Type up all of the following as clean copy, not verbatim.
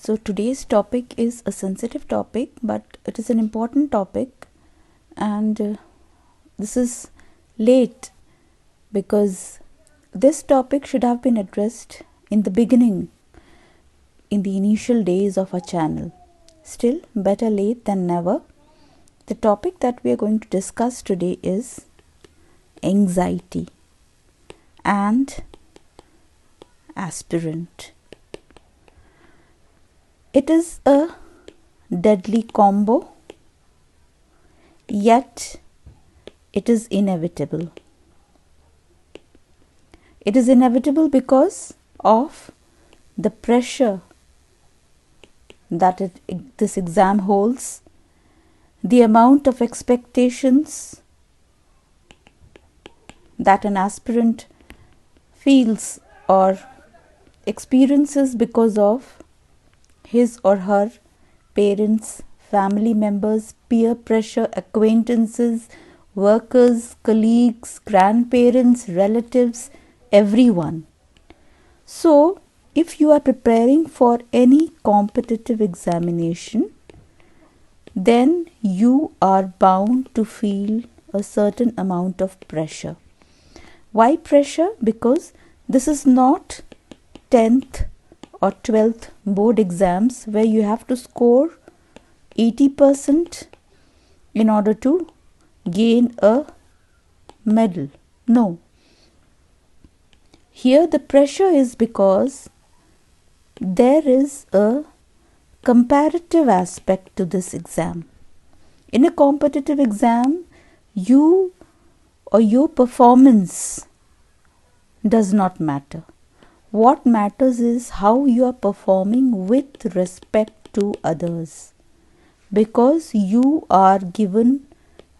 So today's topic is a sensitive topic, but it is an important topic, and this is late because this topic should have been addressed in the beginning, in the initial days of our channel. Still, better late than never. The topic that we are going to discuss today is anxiety and aspirant. It is a deadly combo, yet it is inevitable. It is inevitable because of the pressure that this exam holds, the amount of expectations that an aspirant feels or experiences because of his or her parents, family members, peer pressure, acquaintances, workers, colleagues, grandparents, relatives, everyone. So, if you are preparing for any competitive examination, then you are bound to feel a certain amount of pressure. Why pressure? Because this is not 10th or 12th board exams where you have to score 80% in order to gain a medal. No. Here the pressure is because there is a comparative aspect to this exam. In a competitive exam, you or your performance does not matter. What matters is how you are performing with respect to others, because you are given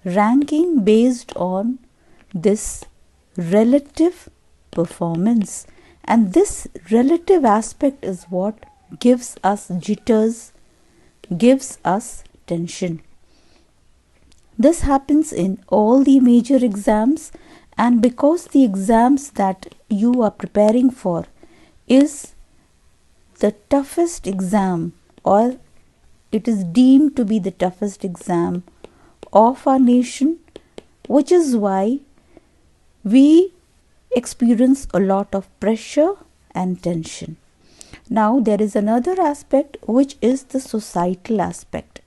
ranking based on this relative performance, and this relative aspect is what gives us jitters, gives us tension. This happens in all the major exams, and because the exams that you are preparing for is the toughest exam, or it is deemed to be the toughest exam of our nation, which is why we experience a lot of pressure and tension. Now there is another aspect, which is the societal aspect.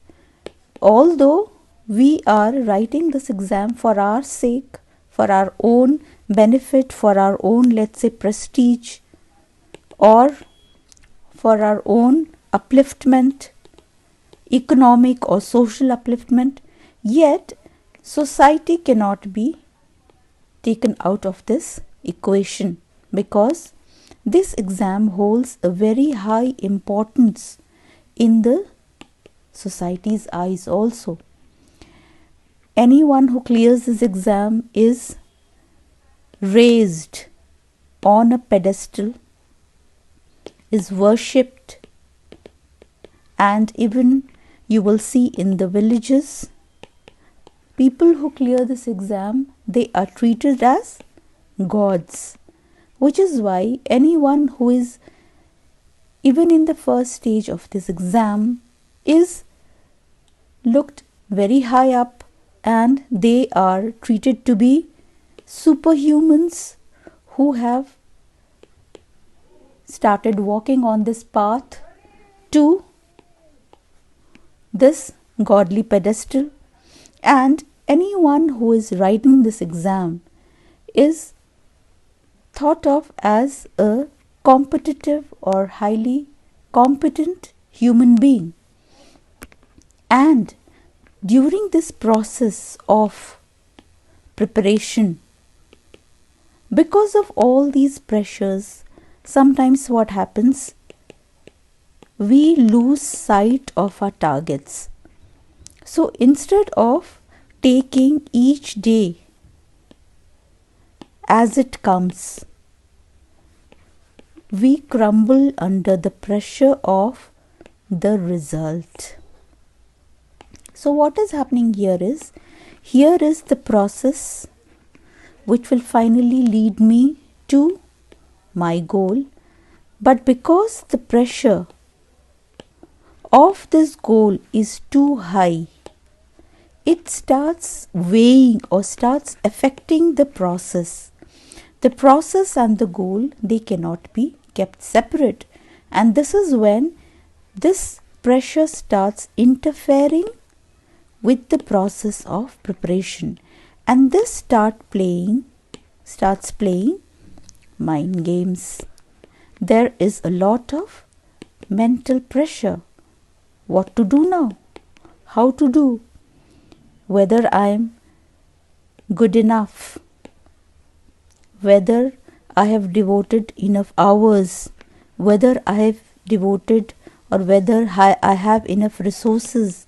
Although we are writing this exam for our sake, for our own benefit, for our own, let's say, prestige, or for our own upliftment, economic or social upliftment, yet society cannot be taken out of this equation, because this exam holds a very high importance in the society's eyes also. Anyone who clears this exam is raised on a pedestal, is worshipped, and even you will see in the villages, people who clear this exam, they are treated as gods, which is why anyone who is even in the first stage of this exam is looked very high up, and they are treated to be superhumans who have started walking on this path to this godly pedestal. And anyone who is writing this exam is thought of as a competitive or highly competent human being. And during this process of preparation, because of all these pressures, sometimes what happens, we lose sight of our targets. So instead of taking each day as it comes, we crumble under the pressure of the result. So what is happening here is the process which will finally lead me to my goal, but because the pressure of this goal is too high, it starts weighing or starts affecting the process. The process and the goal, they cannot be kept separate. And this is when this pressure starts interfering with the process of preparation. And this starts playing mind games. There is a lot of mental pressure. What to do now? How to do? Whether I am good enough? Whether I have devoted enough hours? Whether I have devoted or whether I have enough resources,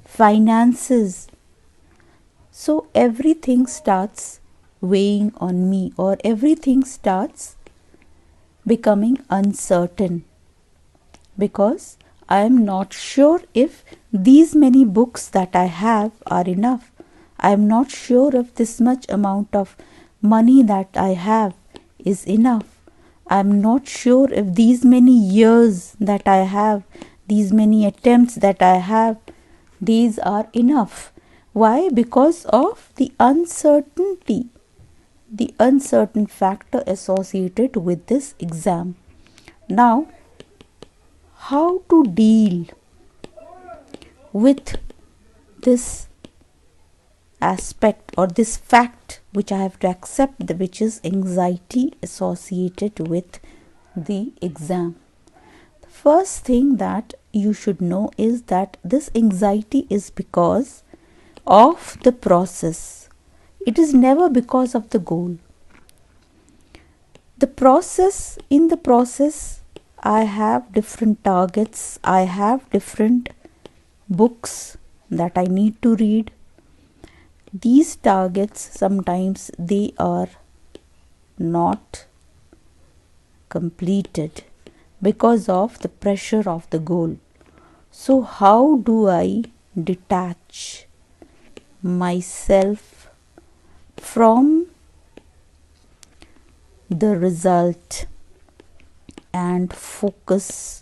finances? So everything starts weighing on me, or everything starts becoming uncertain, because I am not sure if these many books that I have are enough. I am not sure if this much amount of money that I have is enough. I am not sure if these many years that I have, these many attempts that I have, these are enough. Why? Because of the uncertainty, the uncertain factor associated with this exam. Now, how to deal with this aspect or this fact which I have to accept, which is anxiety associated with the exam? The first thing that you should know is that this anxiety is because of the process. It is never because of the goal. In the process, I have different targets, I have different books that I need to read. These targets, sometimes they are not completed because of the pressure of the goal. So how do I detach myself from the result and focus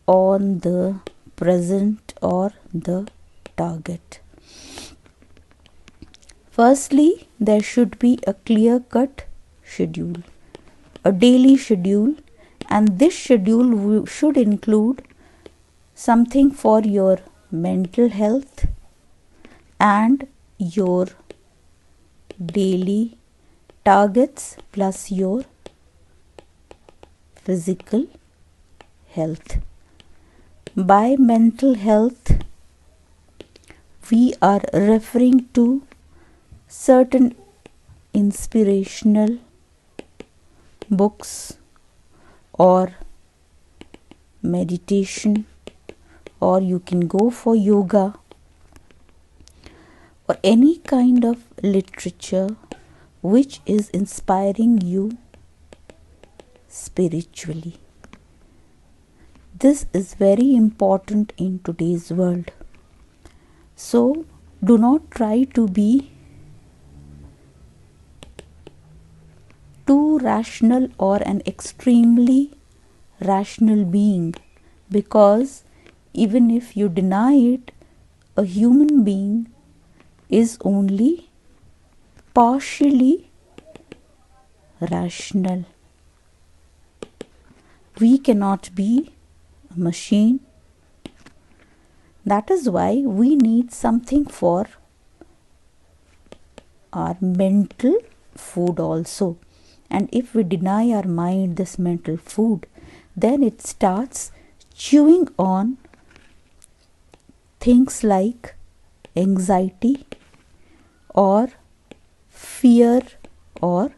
on the present or the target? Firstly, there should be a clear-cut schedule, a daily schedule, and this schedule should include something for your mental health and your daily targets plus your physical health. By mental health, we are referring to certain inspirational books or meditation, or you can go for yoga or any kind of literature which is inspiring you spiritually. This is very important in today's world. So do not try to be too rational or an extremely rational being, because even if you deny it, a human being is only partially rational. We cannot be a machine. That is why we need something for our mental food also. And if we deny our mind this mental food, then it starts chewing on things like anxiety or fear or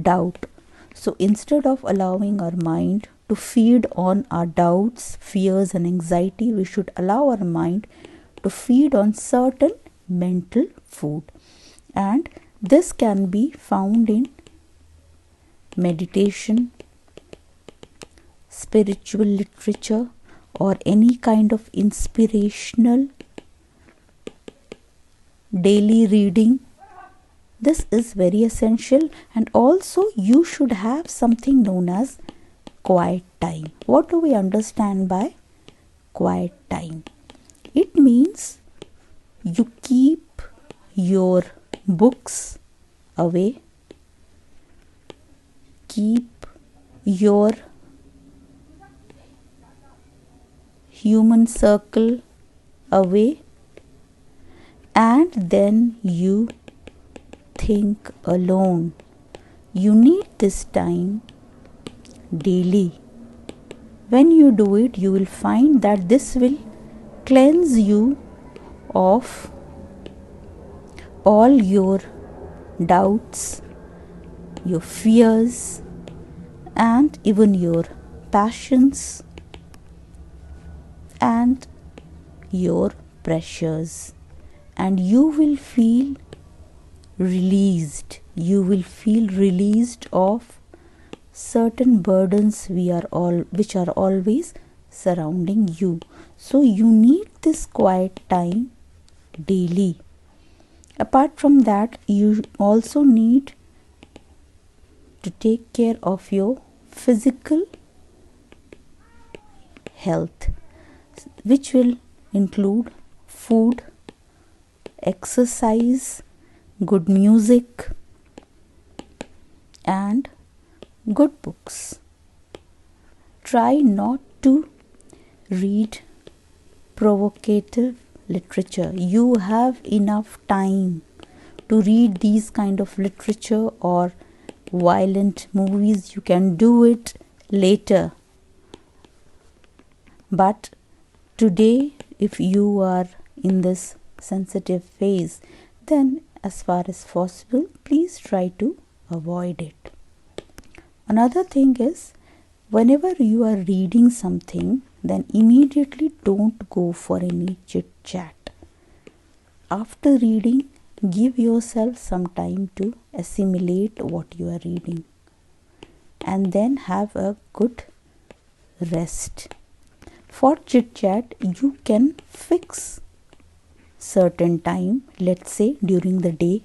doubt. So instead of allowing our mind to feed on our doubts, fears and anxiety, we should allow our mind to feed on certain mental food. And this can be found in meditation, spiritual literature, or any kind of inspirational daily reading. This is very essential. And also you should have something known as quiet time. What do we understand by quiet time. It means you keep your books away, keep your human circle away, and then you think alone. You need this time daily. When you do it, you will find that this will cleanse you of all your doubts, your fears, and even your passions and your pressures, and you will feel released. You will feel released of certain burdens which are always surrounding you. So you need this quiet time daily. Apart from that, you also need to take care of your physical health, which will include food, exercise, good music, and good books. Try not to read provocative literature. You have enough time to read these kind of literature or violent movies. You can do it later. But today, if you are in this sensitive phase, then as far as possible, please try to avoid it. Another thing is, whenever you are reading something, then immediately don't go for any chit chat. After reading, give yourself some time to assimilate what you are reading, and then have a good rest. For chit chat, you can fix certain time, let's say during the day,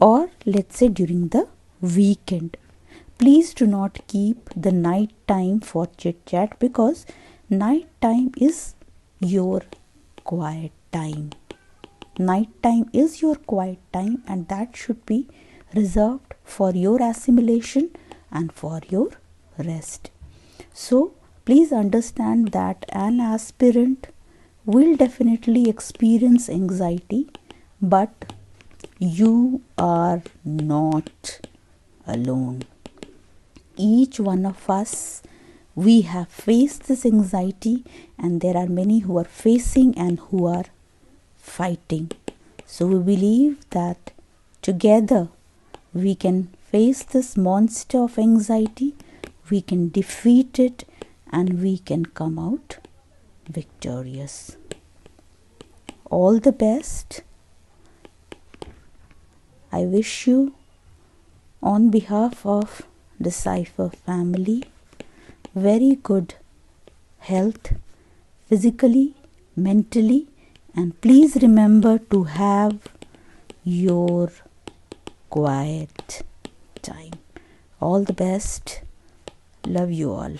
or let's say during the weekend. Please do not keep the night time for chit chat, because night time is your quiet time. Night time is your quiet time, and that should be reserved for your assimilation and for your rest. So please understand that an aspirant will definitely experience anxiety, but you are not alone. Each one of us, we have faced this anxiety, and there are many who are facing and who are fighting. So we believe that together we can face this monster of anxiety, we can defeat it, and we can come out victorious. All the best. I wish you, on behalf of Decipher family, very good health, physically, mentally, and please remember to have your quiet time. All the best. Love you all.